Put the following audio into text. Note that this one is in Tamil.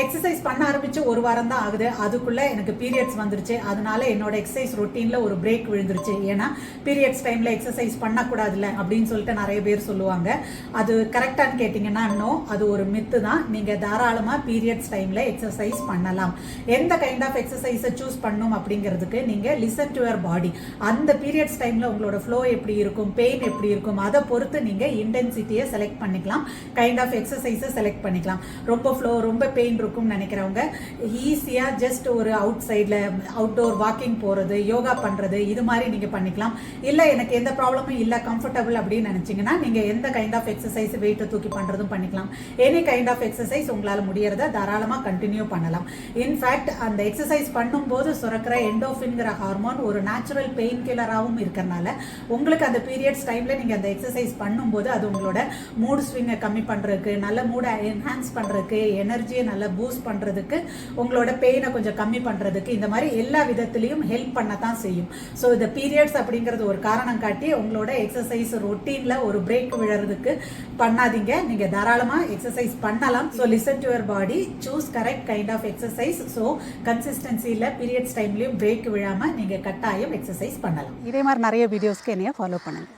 எக்ஸசைஸ் பண்ண ஆரம்பிச்சு ஒரு வாரம் தான் ஆகுது, அதுக்குள்ள எனக்கு பீரியட்ஸ் வந்துருச்சு. அதனால என்னோட எக்ஸசைஸ் ரொட்டீன்ல ஒரு பிரேக் விழுந்துருச்சு. ஏன்னா பீரியட்ஸ் டைம்ல எக்ஸசைஸ் பண்ணக்கூடாதுல்ல அப்படின்னு சொல்லிட்டு நிறைய பேர் சொல்லுவாங்க. அது கரெக்டான்னு கேட்டிங்கன்னா நோ, அது ஒரு மித்து தான். நீங்க தாராளமா பீரியட்ஸ் டைம்ல எக்ஸசைஸ் பண்ணலாம். எந்த கைண்ட் ஆஃப் எக்ஸசைஸை சூஸ் பண்ணும் அப்படிங்கிறதுக்கு நீங்க லிசன் டு யுவர் பாடி. அந்த பீரியட்ஸ் டைம்ல உங்களோட ஃப்ளோ எப்படி இருக்கும், பெயின் எப்படி இருக்கும், அதை பொறுத்து நீங்க இன்டென்சிட்டியை செலக்ட் பண்ணிக்கலாம், கைண்ட் ஆஃப் எக்ஸசைஸை செலக்ட் பண்ணிக்கலாம். ரொம்ப ஃப்ளோ ரொம்ப பெயின் இருக்கும்னு நினைக்கிறவங்க ஈஸியா ஜஸ்ட் ஒரு அவுட் சைட்ல அவுட்டோர் வாக்கிங் போறது, யோகா பண்றது, இது மாதிரி நீங்க பண்ணிக்கலாம். இல்ல எனக்கு எந்த ப்ராப்ளமும் இல்ல, கம்ஃபர்டபுள் அப்படின்னு நினைச்சீங்கன்னா நீங்க எந்த கைண்ட் ஆஃப் எக்ஸசைஸ் வெயிட்டை தூக்கி பண்றதும் பண்ணிக்கலாம். எனி கைண்ட் ஆஃப் எக்ஸசைஸ் உங்களால முடியறத தாராளமா கண்டினியூ பண்ணலாம். இன்ஃபேக்ட் அந்த எக்ஸசைஸ் பண்ணும்போது சுரக்கிற எண்டோஃபின்ங்கிற ஹார்மோன் ஒரு நேச்சுரல் பெயின் கில்லராகவும் இருக்கிறனால உங்களுக்கு அந்த பீரியட்ஸ் டைம்ல நீங்க அந்த எக்ஸசைஸ் பண்ணும்போது அது உங்களோட மூட் ஸ்விங்கை கம்மி பண்றதுக்கு, நல்ல மூடை என்ஹான்ஸ் பண்றதுக்கு, எனர்ஜியை நல்லா பூஸ்ட் பண்றதுக்கு, உங்களோட பெயினை கொஞ்சம் கம்மி பண்றதுக்கு, இந்த மாதிரி எல்லா விதத்திலையும் ஹெல்ப் பண்ணத்தான் செய்யும். ஸோ இந்த பீரியட்ஸ் அப்படிங்கிறது ஒரு காரணம் காட்டி உங்களோட எக்ஸசைஸ் ரொட்டீன்ல ஒரு பிரேக் விழறதுக்கு பண்ணாதீங்க. நீங்க தாராளமா எக்ஸசைஸ் பண்ணலாம். So listen to your body, choose correct kind of exercise. So கன்சிஸ்டன்சியில் பீரியட்ஸ் டைம்லயும் பிரேக் விழாம நீங்க கட்டாயம் எக்ஸசைஸ் பண்ணலாம். இதே மாதிரி நிறைய வீடியோஸ்க்கு என்னைய ஃபாலோ பண்ணுங்க.